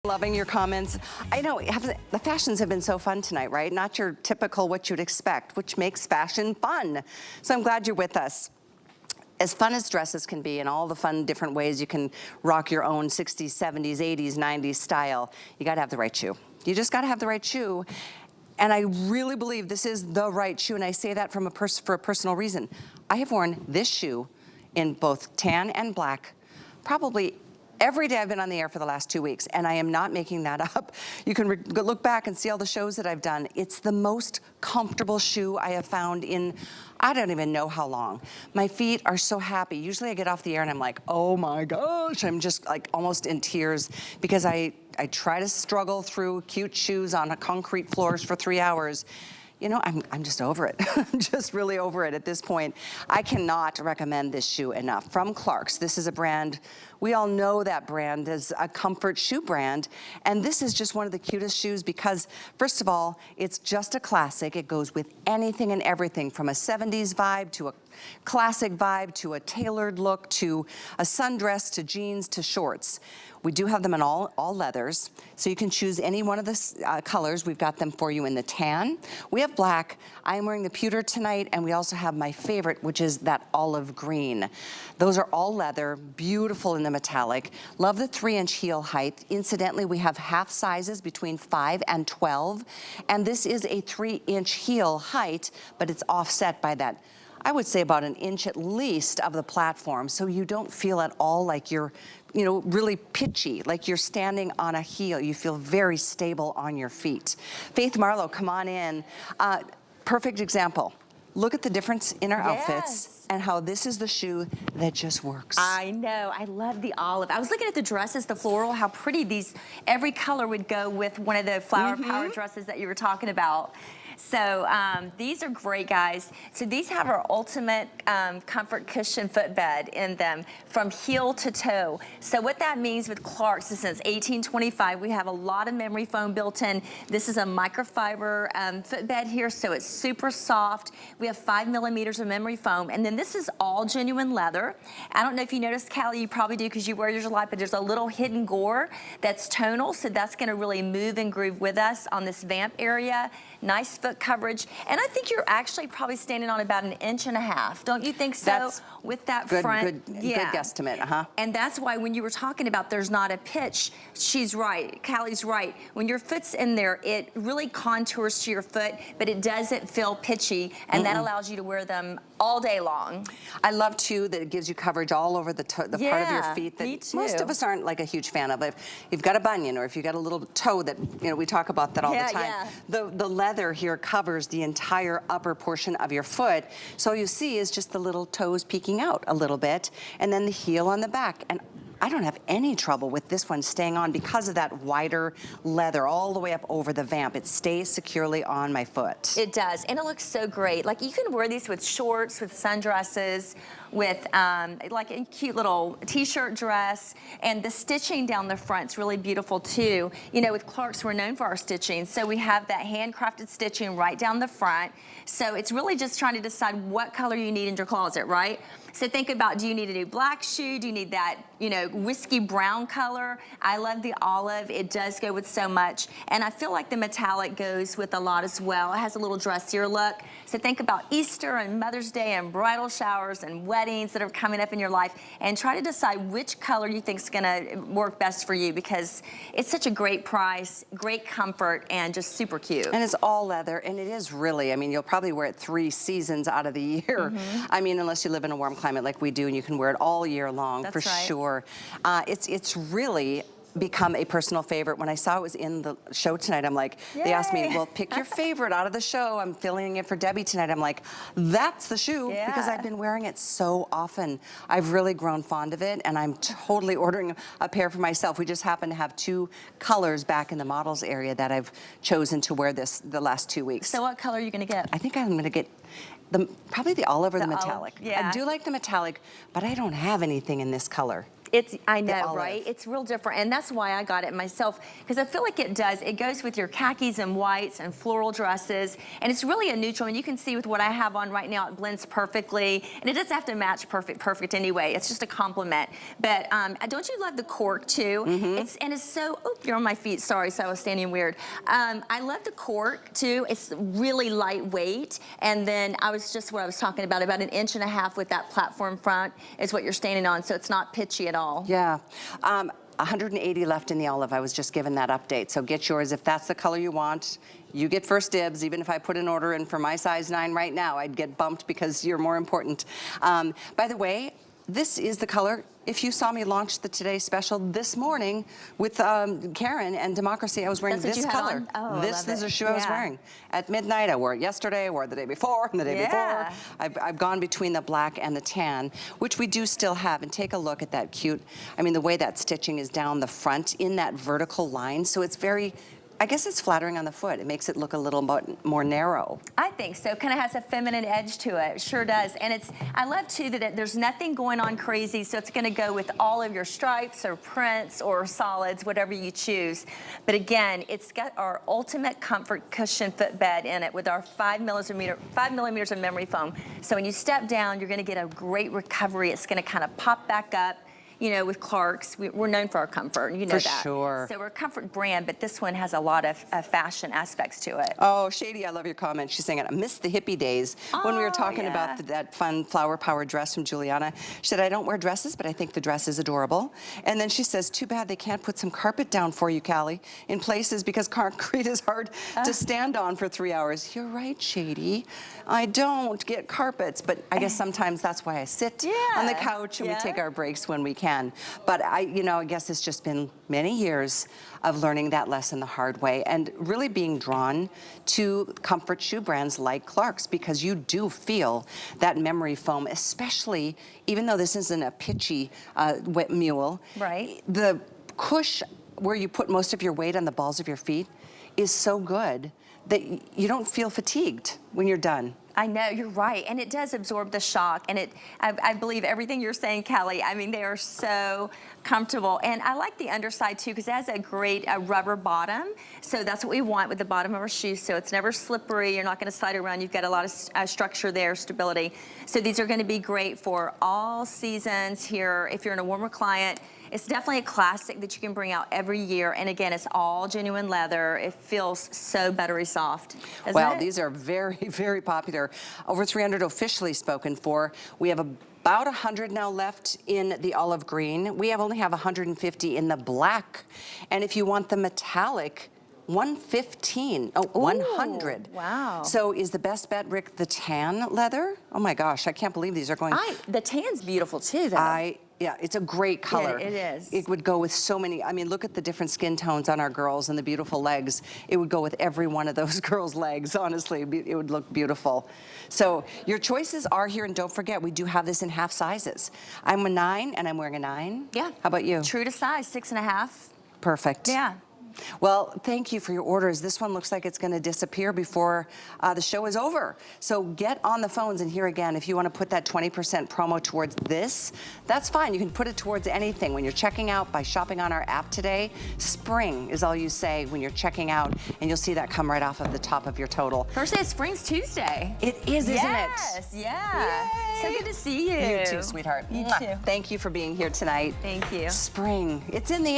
Loving your comments. I know the fashions have been so fun tonight, right? Not your typical what you'd expect, which makes fashion fun. So I'm glad you're with us. As fun as dresses can be and all the fun different ways you can rock your own 60s, 70s, 80s, 90s style, you gotta have the right shoe. You just gotta have the right shoe. And I really believe this is the right shoe, and I say that from for a personal reason. I have worn this shoe in both tan and black probably every day I've been on the air for the last 2 weeks, and I am not making that up. You can look back and see all the shows that I've done. It's the most comfortable shoe I have found in, I don't even know how long. My feet are so happy. Usually I get off the air and I'm like, oh my gosh, I'm just like almost in tears because I try to struggle through cute shoes on concrete floors for 3 hours. You know, I'm just over it. I'm just really over it at this point. I cannot recommend this shoe enough. From Clark's, this is a brand, we all know that brand is a comfort shoe brand, and this is just one of the cutest shoes because, first of all, it's just a classic. It goes with anything and everything, from a 70s vibe to a classic vibe to a tailored look to a sundress to jeans to shorts. We do have them in all leathers, so you can choose any one of the colors. We've got them for you in the tan. We have black. I'm wearing the pewter tonight, and we also have my favorite, which is that olive green. Those are all leather, beautiful in the metallic. Love the 3-inch heel height. Incidentally, we have half sizes between 5 and 12, and this is a 3-inch heel height, but it's offset by that, I would say, about an inch at least of the platform, so you don't feel at all like you're, you know, really pitchy, like you're standing on a heel. You feel very stable on your feet. Faith Marlowe, come on in. Perfect example. Look at the difference in our outfits and how this is the shoe that just works. I know, I love the olive. I was looking at the dresses, the floral, how pretty these, every color would go with one of the flower power dresses that you were talking about. So these are great, guys. So these have our ultimate comfort cushion footbed in them from heel to toe. So what that means with Clark's is since 1825, we have a lot of memory foam built in. This is a microfiber footbed here, so it's super soft. We have 5 millimeters of memory foam, and then this is all genuine leather. I don't know if you noticed, Callie, you probably do because you wear yours a lot, but there's a little hidden gore that's tonal, so that's gonna really move and groove with us on this vamp area. Nice foot coverage, and I think you're actually probably standing on about 1.5 inches. Don't you think so? That's with that good, front, good guesstimate, And that's why when you were talking about there's not a pitch, she's right, Callie's right. When your foot's in there, it really contours to your foot, but it doesn't feel pitchy, and that allows you to wear them all day long. I love too that it gives you coverage all over the part of your feet that most of us aren't like a huge fan of. If you've got a bunion or if you've got a little toe that, you know, we talk about that all the time. The leather here covers the entire upper portion of your foot. So all you see is just the little toes peeking out a little bit, and then the heel on the back. And I don't have any trouble with this one staying on because of that wider leather all the way up over the vamp. It stays securely on my foot. It does, and it looks so great. Like, you can wear these with shorts, with sundresses, with like a cute little t-shirt dress, and the stitching down the front's really beautiful too. You know, with Clark's, we're known for our stitching, so we have that handcrafted stitching right down the front. So it's really just trying to decide what color you need in your closet, right? So think about, do you need a new black shoe? Do you need that, you know, whiskey brown color? I love the olive. It does go with so much. And I feel like the metallic goes with a lot as well. It has a little dressier look. So think about Easter and Mother's Day and bridal showers and weddings that are coming up in your life, and try to decide which color you think is gonna work best for you, because it's such a great price, great comfort, and just super cute. And it's all leather, and it is really, I mean, you'll probably wear it 3 seasons out of the year. I mean, unless you live in a warm climate like we do, and you can wear it all year long. That's for sure. It's really become a personal favorite. When I saw it was in the show tonight, I'm like, they asked me, well, pick your favorite out of the show. I'm filling it for Debbie tonight. I'm like, that's the shoe, because I've been wearing it so often. I've really grown fond of it, and I'm totally ordering a pair for myself. We just happen to have 2 colors back in the models area that I've chosen to wear this the last 2 weeks. So what color are you gonna get? I think I'm gonna get probably the olive or the metallic. I do like the metallic, but I don't have anything in this color. I know, olive. right? It's real different, and that's why I got it myself, because I feel like it goes with your khakis and whites and floral dresses, and it's really a neutral, and you can see with what I have on right now, it blends perfectly, and it doesn't have to match perfect anyway. It's just a compliment. But don't you love the cork too? It's so, oh, you're on my feet, sorry, so I was standing weird. I love the cork too. It's really lightweight, and then what I was talking about an 1.5 inches with that platform front is what you're standing on, so it's not pitchy at all. Yeah. 180 left in the olive. I was just given that update. So get yours. If that's the color you want, you get first dibs. Even if I put an order in for my size 9 right now, I'd get bumped because you're more important. By the way, this is the color. If you saw me launch the Today Special this morning with Karen and Democracy, I was wearing That's what this you had color. on? Oh, This I love is it. a shoe I was wearing. At midnight, I wore it yesterday, I wore it the day before, and the day before. I've gone between the black and the tan, which we do still have. And take a look at that cute, I mean, the way that stitching is down the front in that vertical line. So it's very, I guess it's flattering on the foot. It makes it look a little more narrow. I think so. Kind of has a feminine edge to it. It sure does. And I love too that there's nothing going on crazy, so it's going to go with all of your stripes or prints or solids, whatever you choose. But again, it's got our ultimate comfort cushion footbed in it with our 5 millimeters of memory foam. So when you step down, you're going to get a great recovery. It's going to kind of pop back up. You know, with Clark's, we're known for our comfort, you know that. For sure. So we're a comfort brand, but this one has a lot of fashion aspects to it. Oh, Shady, I love your comment. She's saying, I missed the hippie days when we were talking about that fun flower-powered dress from Juliana. She said, I don't wear dresses, but I think the dress is adorable. And then she says, too bad they can't put some carpet down for you, Callie, in places because concrete is hard to stand on for 3 hours. You're right, Shady. I don't get carpets, but I guess sometimes that's why I sit on the couch and we take our breaks when we can. But I guess it's just been many years of learning that lesson the hard way and really being drawn to comfort shoe brands like Clark's because you do feel that memory foam, especially even though this isn't a pitchy Wedge Mule. Right. The cush where you put most of your weight on the balls of your feet is so good that you don't feel fatigued when you're done. I know, you're right, and it does absorb the shock, and I believe everything you're saying, Callie. I mean, they are so comfortable, and I like the underside too, because it has a great rubber bottom, so that's what we want with the bottom of our shoes, so it's never slippery, you're not gonna slide around, you've got a lot of structure there, stability. So these are gonna be great for all seasons here, if you're in a warmer climate. It's definitely a classic that you can bring out every year. And again, it's all genuine leather. It feels so buttery soft. Well, these are very, very popular. Over 300 officially spoken for. We have about 100 now left in the olive green. We only have 150 in the black. And if you want the metallic, 115, 100. Wow. So is the best bet, Rick, the tan leather? Oh my gosh, I can't believe these are going. The tan's beautiful too, though. Yeah, it's a great color. Yeah, it is. It would go with so many, I mean, look at the different skin tones on our girls and the beautiful legs. It would go with every one of those girls' legs, honestly. It would look beautiful. So your choices are here, and don't forget, we do have this in half sizes. I'm a 9, and I'm wearing a 9. Yeah. How about you? True to size, 6.5. Perfect. Yeah. Well, thank you for your orders. This one looks like it's going to disappear before the show is over. So get on the phones, and here again, if you want to put that 20% promo towards this, that's fine. You can put it towards anything. When you're checking out by shopping on our app today, spring is all you say when you're checking out, and you'll see that come right off of the top of your total. First day of spring's Tuesday. It is, isn't it? Yes, yeah. Yay. So good to see you. You too, sweetheart. You too. Thank you for being here tonight. Thank you. Spring, it's in the air.